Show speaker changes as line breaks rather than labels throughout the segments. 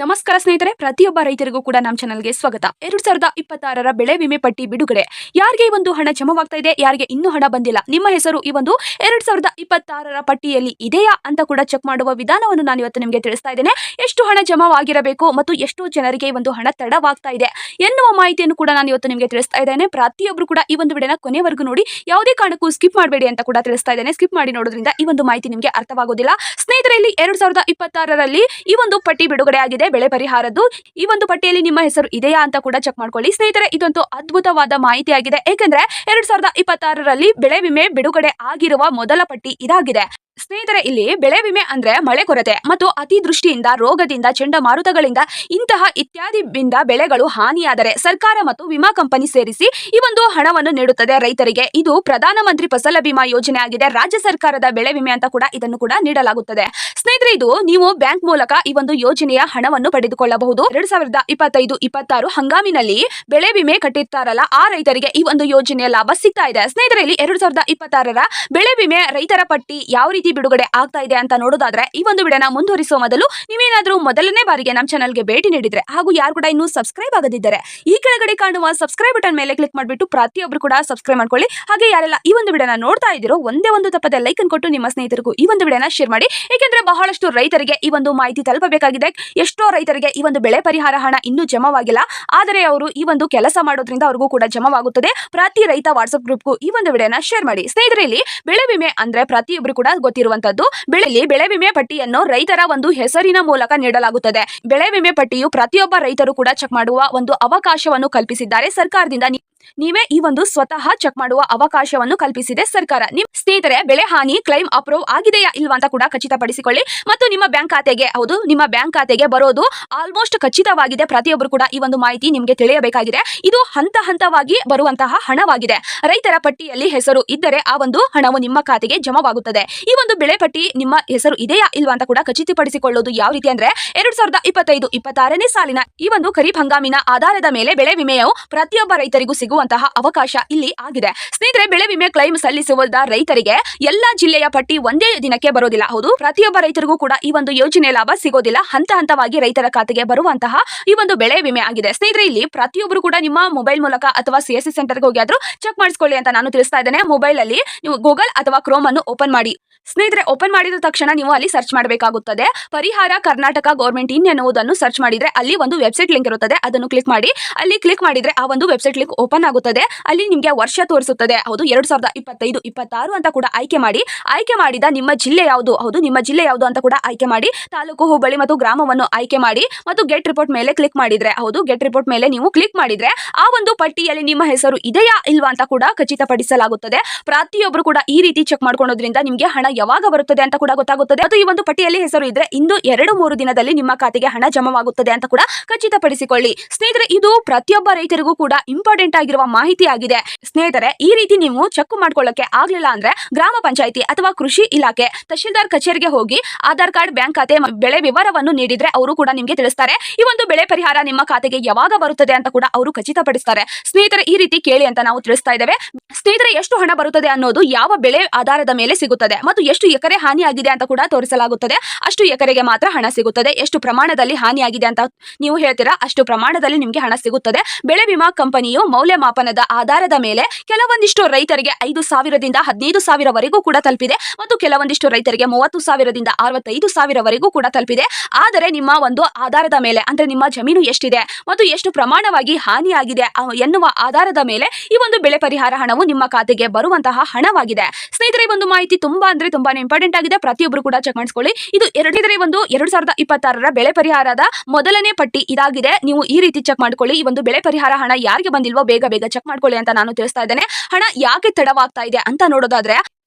ನಮಸ್ಕಾರ ಸ್ನೇಹಿತರೆ, ಪ್ರತಿಯೊಬ್ಬ ರೈತರಿಗೂ ಕೂಡ ನಮ್ಮ ಚಾನಲ್ಗೆ ಸ್ವಾಗತ. 2026ರ ಬೆಳೆ ವಿಮೆ ಪಟ್ಟಿ ಬಿಡುಗಡೆ. ಯಾರಿಗೆ ಈ ಒಂದು ಹಣ ಜಮವಾಗ್ತಾ ಇದೆ, ಯಾರಿಗೆ ಇನ್ನೂ ಹಣ ಬಂದಿಲ್ಲ, ನಿಮ್ಮ ಹೆಸರು ಈ ಒಂದು 2026ರ ಪಟ್ಟಿಯಲ್ಲಿ ಇದೆಯಾ ಅಂತ ಕೂಡ ಚೆಕ್ ಮಾಡುವ ವಿಧಾನವನ್ನು ನಾನು ಇವತ್ತು ನಿಮಗೆ ತಿಳಿಸ್ತಾ ಇದ್ದೇನೆ. ಎಷ್ಟು ಹಣ ಜಮವಾಗಿರಬೇಕು ಮತ್ತು ಎಷ್ಟು ಜನರಿಗೆ ಈ ಒಂದು ಹಣ ತಡವಾಗ್ತಾ ಇದೆ ಎನ್ನುವ ಮಾಹಿತಿಯನ್ನು ಕೂಡ ನಾನು ಇವತ್ತು ನಿಮಗೆ ತಿಳಿಸ್ತಾ ಇದ್ದೇನೆ. ಪ್ರತಿಯೊಬ್ಬರು ಕೂಡ ಈ ಒಂದು ವಿಡಿಯೋನ ಕೊನೆವರೆಗೂ ನೋಡಿ, ಯಾವುದೇ ಕಾರಣಕ್ಕೂ ಸ್ಕಿಪ್ ಮಾಡಬೇಡಿ ಅಂತ ಕೂಡ ತಿಳಿಸ್ತಾ ಇದ್ದೇನೆ. ಸ್ಕಿಪ್ ಮಾಡಿ ನೋಡೋದ್ರಿಂದ ಈ ಒಂದು ಮಾಹಿತಿ ನಿಮಗೆ ಅರ್ಥವಾಗೋದಿಲ್ಲ. ಸ್ನೇಹಿತರೆ, ಇಲ್ಲಿ 2026ರಲ್ಲಿ ಈ ಒಂದು ಪಟ್ಟಿ ಬಿಡುಗಡೆ ಆಗಿದೆ, ಬೆಳೆ ಪರಿಹಾರದ್ದು. ಈ ಒಂದು ಪಟ್ಟಿಯಲ್ಲಿ ನಿಮ್ಮ ಹೆಸರು ಇದೆಯಾ ಅಂತ ಕೂಡ ಚೆಕ್ ಮಾಡ್ಕೊಳ್ಳಿ. ಸ್ನೇಹಿತರೆ, ಇದೊಂದು ಅದ್ಭುತವಾದ ಮಾಹಿತಿ ಆಗಿದೆ. ಏಕೆಂದ್ರೆ 2026ರಲ್ಲಿ ಬೆಳೆ ವಿಮೆ ಬಿಡುಗಡೆ ಆಗಿರುವ ಮೊದಲ ಪಟ್ಟಿ ಇದಾಗಿದೆ. ಸ್ನೇಹಿತರೆ, ಇಲ್ಲಿ ಬೆಳೆ ವಿಮೆ ಅಂದ್ರೆ ಮಳೆ ಕೊರತೆ ಮತ್ತು ಅತಿವೃಷ್ಟಿಯಿಂದ, ರೋಗದಿಂದ, ಚಂಡಮಾರುತಗಳಿಂದ ಇಂತಹ ಇತ್ಯಾದಿಯಿಂದ ಬೆಳೆಗಳು ಹಾನಿಯಾದರೆ ಸರ್ಕಾರ ಮತ್ತು ವಿಮಾ ಕಂಪನಿ ಸೇರಿಸಿ ಈ ಒಂದು ಹಣವನ್ನು ನೀಡುತ್ತದೆ ರೈತರಿಗೆ. ಇದು ಪ್ರಧಾನಮಂತ್ರಿ ಫಸಲ ಬಿಮಾ ಯೋಜನೆ ಆಗಿದೆ. ರಾಜ್ಯ ಸರ್ಕಾರದ ಬೆಳೆ ವಿಮೆ ಅಂತ ಕೂಡ ಇದನ್ನು ಕೂಡ ನೀಡಲಾಗುತ್ತದೆ. ಸ್ನೇಹಿತರೆ, ಇದು ನೀವು ಬ್ಯಾಂಕ್ ಮೂಲಕ ಈ ಒಂದು ಯೋಜನೆಯ ಹಣವನ್ನು ಪಡೆದುಕೊಳ್ಳಬಹುದು. 2025-26 ಹಂಗಾಮಿನಲ್ಲಿ ಬೆಳೆ ವಿಮೆ ಕಟ್ಟಿರ್ತಾರಲ್ಲ, ಆ ರೈತರಿಗೆ ಈ ಒಂದು ಯೋಜನೆಯ ಲಾಭ ಸಿಗ್ತಾ ಇದೆ. ಸ್ನೇಹಿತರೆ, ಇಲ್ಲಿ 2026ರ ಬೆಳೆ ವಿಮೆ ರೈತರ ಪಟ್ಟಿ ಯಾವ ರೀತಿ ಬಿಡುಗಡೆ ಆಗ್ತಾ ಇದೆ ಅಂತ ನೋಡೋದಾದ್ರೆ, ಈ ಒಂದು ವಿಡಿಯೋನ ಮುಂದುವರಿಸುವ ಮೊದಲು ನೀವೇನಾದ್ರೂ ಮೊದಲನೇ ಬಾರಿಗೆ ನಮ್ಮ ಚಾನಲ್ಗೆ ಭೇಟಿ ನೀಡಿದ್ರೆ ಹಾಗೂ ಯಾರು ಕೂಡ ಇನ್ನೂ ಸಬ್ಸ್ಕ್ರೈಬ್ ಆಗದಿದ್ದರೆ ಈ ಕೆಳಗಡೆ ಕಾಣುವ ಸಬ್ಸ್ಕ್ರೈಬ್ ಬಟನ್ ಮೇಲೆ ಕ್ಲಿಕ್ ಮಾಡಿಬಿಟ್ಟು ಪ್ರತಿಯೊಬ್ಬರು ಕೂಡ ಸಬ್ಸ್ಕ್ರೈಬ್ ಮಾಡ್ಕೊಳ್ಳಿ. ಹಾಗೆ ಯಾರೆಲ್ಲ ಈ ಒಂದು ವಿಡಿಯೋನ ನೋಡ್ತಾ ಇದ್ದೀರೋ ಒಂದೇ ಒಂದು ತಪ್ಪದೆ ಲೈಕ್ ಅನ್ನು ಕೊಟ್ಟು ನಿಮ್ಮ ಸ್ನೇಹಿತರಿಗೂ ಈ ಒಂದು ವಿಡಿಯೋನ ಶೇರ್ ಮಾಡಿ. ಏಕೆಂದ್ರೆ ಬಹಳಷ್ಟು ರೈತರಿಗೆ ಈ ಒಂದು ಮಾಹಿತಿ ತಲುಪಬೇಕಾಗಿದೆ. ಎಷ್ಟೋ ರೈತರಿಗೆ ಈ ಒಂದು ಬೆಳೆ ಪರಿಹಾರ ಹಣ ಇನ್ನೂ ಜಮವಾಗಿಲ್ಲ, ಆದರೆ ಅವರು ಈ ಒಂದು ಕೆಲಸ ಮಾಡೋದ್ರಿಂದ ಅವ್ರಿಗೂ ಕೂಡ ಜಮವಾಗುತ್ತದೆ. ಪ್ರತಿ ರೈತ ವಾಟ್ಸ್ಆಪ್ ಗ್ರೂಪ್ಗೂ ಈ ಒಂದು ವಿಡಿಯೋನ ಶೇರ್ ಮಾಡಿ. ಸ್ನೇಹಿತರೆ, ಇಲ್ಲಿ ಬೆಳೆ ವಿಮೆ ಅಂದ್ರೆ ಪ್ರತಿಯೊಬ್ಬರು ಕೂಡ ಗೊತ್ತಿರುವಂತದ್ದು. ಬೆಳೆ ವಿಮೆ ಪಟ್ಟಿಯನ್ನು ರೈತರ ಒಂದು ಹೆಸರಿನ ಮೂಲಕ ನೀಡಲಾಗುತ್ತದೆ. ಬೆಳೆ ವಿಮೆ ಪಟ್ಟಿಯು ಪ್ರತಿಯೊಬ್ಬ ರೈತರು ಕೂಡ ಚೆಕ್ ಮಾಡುವ ಒಂದು ಅವಕಾಶವನ್ನು ಕಲ್ಪಿಸಿದ್ದಾರೆ ಸರ್ಕಾರದಿಂದ. ನೀವೇ ಈ ಒಂದು ಸ್ವತಃ ಚೆಕ್ ಮಾಡುವ ಅವಕಾಶವನ್ನು ಕಲ್ಪಿಸಿದೆ ಸರ್ಕಾರ. ನಿಮ್ಮ ಸ್ನೇಹಿತರೆ, ಬೆಳೆ ಹಾನಿ ಕ್ಲೈಮ್ ಅಪ್ರೂವ್ ಆಗಿದೆಯಾ ಇಲ್ವಾ ಅಂತ ಕೂಡ ಖಚಿತಪಡಿಸಿಕೊಳ್ಳಿ. ಮತ್ತು ನಿಮ್ಮ ಬ್ಯಾಂಕ್ ಖಾತೆಗೆ ಬರೋದು ಆಲ್ಮೋಸ್ಟ್ ಖಚಿತವಾಗಿದೆ. ಪ್ರತಿಯೊಬ್ಬರು ಕೂಡ ಈ ಒಂದು ಮಾಹಿತಿ ನಿಮಗೆ ತಿಳಿಯಬೇಕಾಗಿದೆ. ಇದು ಹಂತ ಹಂತವಾಗಿ ಬರುವಂತಹ ಹಣವಾಗಿದೆ. ರೈತರ ಪಟ್ಟಿಯಲ್ಲಿ ಹೆಸರು ಇದ್ದರೆ ಆ ಒಂದು ಹಣವು ನಿಮ್ಮ ಖಾತೆಗೆ ಜಮವಾಗುತ್ತದೆ. ಈ ಒಂದು ಬೆಳೆ ಪಟ್ಟಿ ನಿಮ್ಮ ಹೆಸರು ಇದೆಯಾ ಇಲ್ವಾ ಅಂತ ಕೂಡ ಖಚಿತಪಡಿಸಿಕೊಳ್ಳೋದು ಯಾವ ರೀತಿ ಅಂದ್ರೆ, 2025-26ನೇ ಸಾಲಿನ ಈ ಒಂದು ಖರೀಫ್ ಹಂಗಾಮಿನ ಆಧಾರದ ಮೇಲೆ ಬೆಳೆ ವಿಮೆಯು ಪ್ರತಿಯೊಬ್ಬ ರೈತರಿಗೂ ಸಿಗುವಂತಹ ಅವಕಾಶ ಇಲ್ಲಿ ಆಗಿದೆ. ಸ್ನೇಹಿತರೆ, ಬೆಳೆ ವಿಮೆ ಕ್ಲೈಮ್ ಸಲ್ಲಿಸುವುದ ರೈತರಿಗೆ ಎಲ್ಲಾ ಜಿಲ್ಲೆಯ ಪಟ್ಟಿ ಒಂದೇ ದಿನಕ್ಕೆ ಬರೋದಿಲ್ಲ. ಹೌದು, ಪ್ರತಿಯೊಬ್ಬ ರೈತರಿಗೂ ಕೂಡ ಈ ಒಂದು ಯೋಜನೆ ಲಾಭ ಸಿಗೋದಿಲ್ಲ. ಹಂತ ಹಂತವಾಗಿ ರೈತರ ಖಾತೆಗೆ ಬರುವಂತಹ ಈ ಒಂದು ಬೆಳೆ ವಿಮೆ ಆಗಿದೆ. ಸ್ನೇಹಿತರೆ, ಇಲ್ಲಿ ಪ್ರತಿಯೊಬ್ಬರು ಕೂಡ ನಿಮ್ಮ ಮೊಬೈಲ್ ಮೂಲಕ ಅಥವಾ CSC ಸೆಂಟರ್ಗೆ ಹೋಗಿ ಆದ್ರೂ ಚೆಕ್ ಮಾಡಿಸ್ಕೊಳ್ಳಿ ಅಂತ ನಾನು ತಿಳಿಸ್ತಾ ಇದ್ದೇನೆ. ಮೊಬೈಲ್ ಅಲ್ಲಿ ನೀವು ಗೂಗಲ್ ಅಥವಾ ಕ್ರೋಮ್ ಅನ್ನು ಓಪನ್ ಮಾಡಿ. ಸ್ನೇಹಿತರೆ, ಓಪನ್ ಮಾಡಿದ ತಕ್ಷಣ ನೀವು ಅಲ್ಲಿ ಸರ್ಚ್ ಮಾಡಬೇಕಾಗುತ್ತದೆ. ಪರಿಹಾರ ಕರ್ನಾಟಕ ಗೌರ್ಮೆಂಟ್ ಇನ್ ಎನ್ನುವುದನ್ನು ಸರ್ಚ್ ಮಾಡಿದ್ರೆ ಅಲ್ಲಿ ಒಂದು ವೆಬ್ಸೈಟ್ ಲಿಂಕ್ ಇರುತ್ತದೆ. ಅದನ್ನು ಕ್ಲಿಕ್ ಮಾಡಿ. ಅಲ್ಲಿ ಕ್ಲಿಕ್ ಮಾಡಿದ್ರೆ ಆ ಒಂದು ವೆಬ್ಸೈಟ್ ಲಿಂಕ್ ಓಪನ್ ಆಗುತ್ತದೆ. ಅಲ್ಲಿ ನಿಮಗೆ ವರ್ಷ ತೋರಿಸುತ್ತದೆ. ಹೌದು, 2025-26 ಅಂತ ಕೂಡ ಆಯ್ಕೆ ಮಾಡಿ. ಆಯ್ಕೆ ಮಾಡಿದ ನಿಮ್ಮ ಜಿಲ್ಲೆ ಯಾವುದು, ನಿಮ್ಮ ಜಿಲ್ಲೆ ಯಾವುದು ಅಂತ ಕೂಡ ಆಯ್ಕೆ ಮಾಡಿ. ತಾಲೂಕು, ಹೋಬಳಿ ಮತ್ತು ಗ್ರಾಮವನ್ನು ಆಯ್ಕೆ ಮಾಡಿ ಮತ್ತು ಗೆಟ್ ರಿಪೋರ್ಟ್ ಮೇಲೆ ಕ್ಲಿಕ್ ಮಾಡಿದ್ರೆ, ಗೆಟ್ ರಿಪೋರ್ಟ್ ಮೇಲೆ ನೀವು ಕ್ಲಿಕ್ ಮಾಡಿದ್ರೆ ಆ ಒಂದು ಪಟ್ಟಿಯಲ್ಲಿ ನಿಮ್ಮ ಹೆಸರು ಇದೆಯಾ ಇಲ್ವಾ ಅಂತ ಕೂಡ ಖಚಿತಪಡಿಸಲಾಗುತ್ತದೆ. ಪ್ರತಿಯೊಬ್ಬರು ಕೂಡ ಈ ರೀತಿ ಚೆಕ್ ಮಾಡ್ಕೊಳ್ಳೋದ್ರಿಂದ ನಿಮಗೆ ಹಣ ಯಾವಾಗ ಬರುತ್ತದೆ ಅಂತ ಕೂಡ ಗೊತ್ತಾಗುತ್ತದೆ. ಮತ್ತು ಈ ಒಂದು ಪಟ್ಟಿಯಲ್ಲಿ ಹೆಸರು ಇದ್ರೆ ಇಂದು 2-3 ದಿನದಲ್ಲಿ ನಿಮ್ಮ ಖಾತೆಗೆ ಹಣ ಜಮವಾಗುತ್ತದೆ ಅಂತ ಕೂಡ ಖಚಿತಪಡಿಸಿಕೊಳ್ಳಿ. ಸ್ನೇಹಿತರೆ, ಇದು ಪ್ರತಿಯೊಬ್ಬ ರೈತರಿಗೂ ಕೂಡ ಇಂಪಾರ್ಟೆಂಟ್ ಆಗಿರುವ ಮಾಹಿತಿ ಆಗಿದೆ. ಸ್ನೇಹಿತರೆ, ಈ ರೀತಿ ನೀವು ಚೆಕ್ ಮಾಡ್ಕೊಳ್ಳಕ್ಕೆ ಆಗ್ಲಿಲ್ಲ ಅಂದ್ರೆ ಗ್ರಾಮ ಪಂಚಾಯಿತಿ ಅಥವಾ ಕೃಷಿ ಇಲಾಖೆ ತಹಶೀಲ್ದಾರ್ ಕಚೇರಿಗೆ ಹೋಗಿ ಆಧಾರ್ ಕಾರ್ಡ್, ಬ್ಯಾಂಕ್ ಖಾತೆ, ಬೆಳೆ ವಿವರವನ್ನು ನೀಡಿದ್ರೆ ಅವರು ಕೂಡ ನಿಮಗೆ ತಿಳಿಸ್ತಾರೆ ಈ ಒಂದು ಬೆಳೆ ಪರಿಹಾರ ನಿಮ್ಮ ಖಾತೆಗೆ ಯಾವಾಗ ಬರುತ್ತದೆ ಅಂತ ಕೂಡ ಅವರು ಖಚಿತಪಡಿಸ್ತಾರೆ. ಸ್ನೇಹಿತರೆ, ಈ ರೀತಿ ಕೇಳಿ ಅಂತ ನಾವು ತಿಳಿಸ್ತಾ ಇದ್ದೇವೆ. ಸ್ನೇಹಿತರೆ, ಎಷ್ಟು ಹಣ ಬರುತ್ತದೆ ಅನ್ನೋದು ಯಾವ ಬೆಳೆ ಆಧಾರದ ಮೇಲೆ ಸಿಗುತ್ತದೆ ಮತ್ತು ಎಷ್ಟು ಎಕರೆ ಹಾನಿಯಾಗಿದೆ ಅಂತ ಕೂಡ ತೋರಿಸಲಾಗುತ್ತದೆ. ಅಷ್ಟು ಎಕರೆಗೆ ಮಾತ್ರ ಹಣ ಸಿಗುತ್ತದೆ. ಎಷ್ಟು ಪ್ರಮಾಣದಲ್ಲಿ ಹಾನಿಯಾಗಿದೆ ಅಂತ ನೀವು ಹೇಳ್ತೀರಾ, ಅಷ್ಟು ಪ್ರಮಾಣದಲ್ಲಿ ನಿಮಗೆ ಹಣ ಸಿಗುತ್ತದೆ. ಬೆಳೆ ವಿಮಾ ಕಂಪನಿಯು ಮೌಲ್ಯಮಾಪನದ ಆಧಾರದ ಮೇಲೆ ಕೆಲವೊಂದಿಷ್ಟು ರೈತರಿಗೆ 5,000ದಿಂದ 15,000 ವರೆಗೂ ಕೂಡ ತಲುಪಿದೆ ಮತ್ತು ಕೆಲವೊಂದಿಷ್ಟು ರೈತರಿಗೆ 30,000ದಿಂದ 65,000 ವರೆಗೂ ಕೂಡ ತಲುಪಿದೆ. ಆದರೆ ನಿಮ್ಮ ಒಂದು ಆಧಾರದ ಮೇಲೆ ಅಂದ್ರೆ ನಿಮ್ಮ ಜಮೀನು ಎಷ್ಟಿದೆ ಮತ್ತು ಎಷ್ಟು ಪ್ರಮಾಣವಾಗಿ ಹಾನಿಯಾಗಿದೆ ಎನ್ನುವ ಆಧಾರದ ಮೇಲೆ ಈ ಒಂದು ಬೆಳೆ ಪರಿಹಾರ ಹಣವು ನಿಮ್ಮ ಖಾತೆಗೆ ಬರುವಂತಹ ಹಣವಾಗಿದೆ. ಸ್ನೇಹಿತರೆ, ಒಂದು ಮಾಹಿತಿ ತುಂಬಾನೇ ಇಂಪಾರ್ಟೆಂಟ್ ಆಗಿದೆ. ಪ್ರತಿಯೊಬ್ಬರು ಕೂಡ ಚೆಕ್ ಮಾಡಿಸ್ಕೊಳ್ಳಿ. ಇದು 2026ರ ಬೆಳೆ ಪರಿಹಾರದ ಮೊದಲನೇ ಪಟ್ಟಿ ಇದಾಗಿದೆ. ನೀವು ಈ ರೀತಿ ಚೆಕ್ ಮಾಡ್ಕೊಳ್ಳಿ. ಈ ಒಂದು ಬೆಳೆ ಪರಿಹಾರ ಹಣ ಯಾರಿಗೆ ಬಂದಿಲ್ವೋ ಬೇಗ ಚೆಕ್ ಮಾಡ್ಕೊಳ್ಳಿ ಅಂತ ನಾನು ತಿಳಿಸ್ತಾ ಇದ್ದೇನೆ. ಹಣ ಯಾಕೆ ತಡವಾಗ್ತಾ ಇದೆ ಅಂತ ನೋಡೋದಾದ್ರೆ,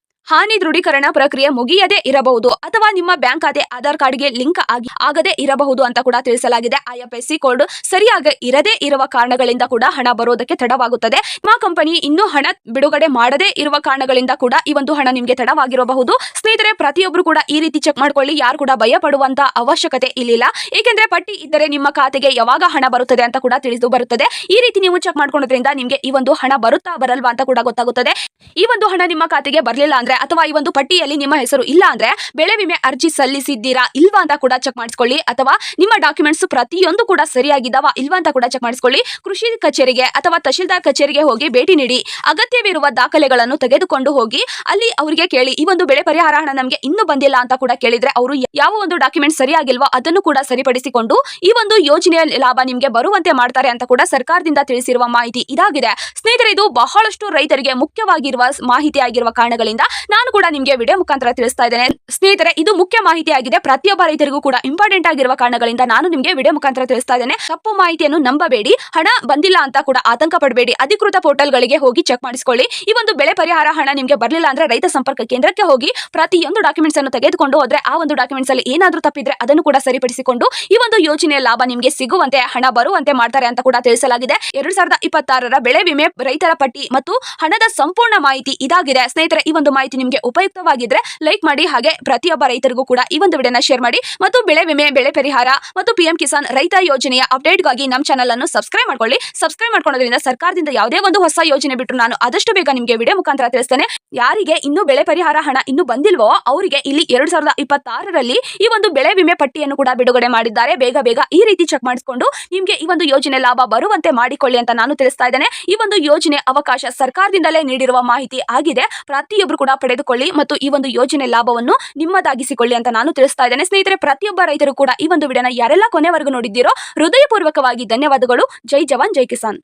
ಹಾನಿ ದೃಢೀಕರಣ ಪ್ರಕ್ರಿಯೆ ಮುಗಿಯದೇ ಇರಬಹುದು ಅಥವಾ ನಿಮ್ಮ ಬ್ಯಾಂಕ್ ಖಾತೆ ಆಧಾರ್ ಕಾರ್ಡ್ಗೆ ಲಿಂಕ್ ಆಗದೇ ಇರಬಹುದು ಅಂತ ಕೂಡ ತಿಳಿಸಲಾಗಿದೆ. IFSC ಕೋಡ್ ಸರಿಯಾಗಿ ಇರದೇ ಇರುವ ಕಾರಣಗಳಿಂದ ಕೂಡ ಹಣ ಬರೋದಕ್ಕೆ ತಡವಾಗುತ್ತದೆ. ವಿಮಾ ಕಂಪನಿ ಇನ್ನೂ ಹಣ ಬಿಡುಗಡೆ ಮಾಡದೇ ಇರುವ ಕಾರಣಗಳಿಂದ ಕೂಡ ಈ ಒಂದು ಹಣ ನಿಮಗೆ ತಡವಾಗಿರಬಹುದು. ಸ್ನೇಹಿತರೆ, ಪ್ರತಿಯೊಬ್ಬರು ಕೂಡ ಈ ರೀತಿ ಚೆಕ್ ಮಾಡ್ಕೊಳ್ಳಿ. ಯಾರು ಕೂಡ ಭಯ ಪಡುವಂತ ಅವಶ್ಯಕತೆ ಇಲ್ಲಿಲ್ಲ. ಏಕೆಂದ್ರೆ ಪಟ್ಟಿ ಇದ್ದರೆ ನಿಮ್ಮ ಖಾತೆಗೆ ಯಾವಾಗ ಹಣ ಬರುತ್ತದೆ ಅಂತ ಕೂಡ ತಿಳಿದು ಬರುತ್ತದೆ. ಈ ರೀತಿ ನೀವು ಚೆಕ್ ಮಾಡ್ಕೊಳ್ಳೋದ್ರಿಂದ ನಿಮಗೆ ಈ ಒಂದು ಹಣ ಬರುತ್ತಾ ಬರಲ್ವಾ ಅಂತ ಕೂಡ ಗೊತ್ತಾಗುತ್ತದೆ. ಈ ಒಂದು ಹಣ ನಿಮ್ಮ ಖಾತೆಗೆ ಬರಲಿಲ್ಲ ಅಂದ್ರೆ ಅಥವಾ ಈ ಒಂದು ಪಟ್ಟಿಯಲ್ಲಿ ನಿಮ್ಮ ಹೆಸರು ಇಲ್ಲ ಅಂದ್ರೆ ಬೆಳೆ ವಿಮೆ ಅರ್ಜಿ ಸಲ್ಲಿಸಿದ್ದೀರಾ ಇಲ್ವಾ ಅಂತ ಕೂಡ ಚೆಕ್ ಮಾಡಿಸ್ಕೊಳ್ಳಿ. ಅಥವಾ ನಿಮ್ಮ ಡಾಕ್ಯುಮೆಂಟ್ಸ್ ಪ್ರತಿಯೊಂದು ಕೂಡ ಸರಿಯಾಗಿದ್ದಾವಾ ಇಲ್ವಾ ಅಂತ ಕೂಡ ಚೆಕ್ ಮಾಡಿಸ್ಕೊಳ್ಳಿ. ಕೃಷಿ ಕಚೇರಿಗೆ ಅಥವಾ ತಹಶೀಲ್ದಾರ್ ಕಚೇರಿಗೆ ಹೋಗಿ ಭೇಟಿ ನೀಡಿ ಅಗತ್ಯವಿರುವ ದಾಖಲೆಗಳನ್ನು ತೆಗೆದುಕೊಂಡು ಹೋಗಿ ಅಲ್ಲಿ ಅವರಿಗೆ ಕೇಳಿ ಈ ಒಂದು ಬೆಳೆ ಪರಿಹಾರ ಹಣ ನಮಗೆ ಇನ್ನೂ ಬಂದಿಲ್ಲ ಅಂತ ಕೂಡ ಕೇಳಿದ್ರೆ ಅವರು ಯಾವ ಒಂದು ಡಾಕ್ಯುಮೆಂಟ್ ಸರಿಯಾಗಿಲ್ವೋ ಅದನ್ನು ಕೂಡ ಸರಿಪಡಿಸಿಕೊಂಡು ಈ ಒಂದು ಯೋಜನೆಯ ಲಾಭ ನಿಮಗೆ ಬರುವಂತೆ ಮಾಡ್ತಾರೆ ಅಂತ ಕೂಡ ಸರ್ಕಾರದಿಂದ ತಿಳಿಸಿರುವ ಮಾಹಿತಿ ಇದಾಗಿದೆ. ಸ್ನೇಹಿತರೆ, ಇದು ಬಹಳಷ್ಟು ರೈತರಿಗೆ ಮುಖ್ಯವಾಗಿರುವ ಮಾಹಿತಿ ಆಗಿರುವ ಕಾರಣಗಳಿಂದ ನಾನು ಕೂಡ ನಿಮಗೆ ವಿಡಿಯೋ ಮುಖಾಂತರ ತಿಳಿಸ್ತಾ ಇದ್ದೇನೆ. ಸ್ನೇಹಿತರೆ, ಇದು ಮುಖ್ಯ ಮಾಹಿತಿ ಆಗಿದೆ, ಪ್ರತಿಯೊಬ್ಬ ರೈತರಿಗೂ ಕೂಡ ಇಂಪಾರ್ಟೆಂಟ್ ಆಗಿರುವ ಕಾರಣಗಳಿಂದ ನಾನು ನಿಮಗೆ ವಿಡಿಯೋ ಮುಖಾಂತರ ತಿಳಿಸ್ತಾ ಇದ್ದೇನೆ. ತಪ್ಪು ಮಾಹಿತಿಯನ್ನು ನಂಬಬೇಡಿ, ಹಣ ಬಂದಿಲ್ಲ ಅಂತ ಕೂಡ ಆತಂಕ ಪಡಬೇಡಿ. ಅಧಿಕೃತ ಪೋರ್ಟಲ್ ಗಳಿಗೆ ಹೋಗಿ ಚೆಕ್ ಮಾಡಿಸಿಕೊಳ್ಳಿ. ಈ ಒಂದು ಬೆಳೆ ಪರಿಹಾರ ಹಣ ನಿಮಗೆ ಬರಲಿಲ್ಲ ಅಂದ್ರೆ ರೈತ ಸಂಪರ್ಕ ಕೇಂದ್ರಕ್ಕೆ ಹೋಗಿ ಪ್ರತಿಯೊಂದು ಡಾಕ್ಯುಮೆಂಟ್ಸ್ ಅನ್ನು ತೆಗೆದುಕೊಂಡು ಹೋದ್ರೆ ಆ ಒಂದು ಡಾಕ್ಯುಮೆಂಟ್ಸ್ ಅಲ್ಲಿ ಏನಾದ್ರೂ ತಪ್ಪಿದ್ರೆ ಅದನ್ನು ಕೂಡ ಸರಿಪಡಿಸಿಕೊಂಡು ಈ ಒಂದು ಯೋಜನೆಯ ಲಾಭ ನಿಮಗೆ ಸಿಗುವಂತೆ ಹಣ ಬರುವಂತೆ ಮಾಡ್ತಾರೆ ಅಂತ ಕೂಡ ತಿಳಿಸಲಾಗಿದೆ. 2026ರ ಬೆಳೆ ವಿಮೆ ರೈತರ ಪಟ್ಟಿ ಮತ್ತು ಹಣದ ಸಂಪೂರ್ಣ ಮಾಹಿತಿ ಇದಾಗಿದೆ. ಸ್ನೇಹಿತರೆ, ಈ ಒಂದು ಮಾಹಿತಿ ನಿಮಗೆ ಉಪಯುಕ್ತವಾಗಿದ್ರೆ ಲೈಕ್ ಮಾಡಿ, ಹಾಗೆ ಪ್ರತಿಯೊಬ್ಬ ರೈತರಿಗೂ ಕೂಡ ಈ ಒಂದು ವಿಡಿಯೋನ ಶೇರ್ ಮಾಡಿ ಮತ್ತು ಬೆಳೆ ವಿಮೆ, ಬೆಳೆ ಪರಿಹಾರ ಮತ್ತು PM ಕಿಸಾನ್ ರೈತ ಯೋಜನೆಯ ಅಪ್ಡೇಟ್ಗಾಗಿ ನಮ್ಮ ಚಾನಲ್ ಅನ್ನು ಸಬ್ಸ್ಕ್ರೈಬ್ ಮಾಡ್ಕೊಳ್ಳಿ. ಸಬ್ಸ್ಕ್ರೈಬ್ ಮಾಡ್ಕೊಳ್ಳೋದ್ರಿಂದ ಸರ್ಕಾರದಿಂದ ಯಾವುದೇ ಒಂದು ಹೊಸ ಯೋಜನೆ ಬಿಟ್ಟರು ನಾನು ಆದಷ್ಟು ಬೇಗ ನಿಮಗೆ ವಿಡಿಯೋ ಮುಖಾಂತರ ತಿಳಿಸ್ತೇನೆ. ಯಾರಿಗೆ ಇನ್ನೂ ಬೆಳೆ ಪರಿಹಾರ ಹಣ ಇನ್ನೂ ಬಂದಿಲ್ವೋ ಅವರಿಗೆ ಇಲ್ಲಿ 2026ರಲ್ಲಿ ಈ ಒಂದು ಬೆಳೆ ವಿಮೆ ಪಟ್ಟಿಯನ್ನು ಕೂಡ ಬಿಡುಗಡೆ ಮಾಡಿದ್ದಾರೆ. ಬೇಗ ಈ ರೀತಿ ಚೆಕ್ ಮಾಡಿಸಿಕೊಂಡು ನಿಮಗೆ ಈ ಒಂದು ಯೋಜನೆ ಲಾಭ ಬರುವಂತೆ ಮಾಡಿಕೊಳ್ಳಿ ಅಂತ ನಾನು ತಿಳಿಸ್ತಾ ಇದ್ದೇನೆ. ಈ ಒಂದು ಯೋಜನೆ ಅವಕಾಶ ಸರ್ಕಾರದಿಂದಲೇ ನೀಡಿರುವ ಮಾಹಿತಿ ಆಗಿದೆ. ಪ್ರತಿಯೊಬ್ಬರು ಕೂಡ ಪಡೆದುಕೊಳ್ಳಿ ಮತ್ತು ಈ ಒಂದು ಯೋಜನೆ ಲಾಭವನ್ನು ನಿಮ್ಮದಾಗಿಸಿಕೊಳ್ಳಿ ಅಂತ ನಾನು ತಿಳಿಸ್ತಾ ಇದ್ದೇನೆ. ಸ್ನೇಹಿತರೆ, ಪ್ರತಿಯೊಬ್ಬ ರೈತರು ಕೂಡ ಈ ಒಂದು ವಿಡಿಯೋನ ಯಾರೆಲ್ಲ ಕೊನೆವರೆಗೂ ನೋಡಿದ್ದೀರೋ ಹೃದಯಪೂರ್ವಕವಾಗಿ ಧನ್ಯವಾದಗಳು. ಜೈ ಜವಾನ್ ಜೈ ಕಿಸಾನ್.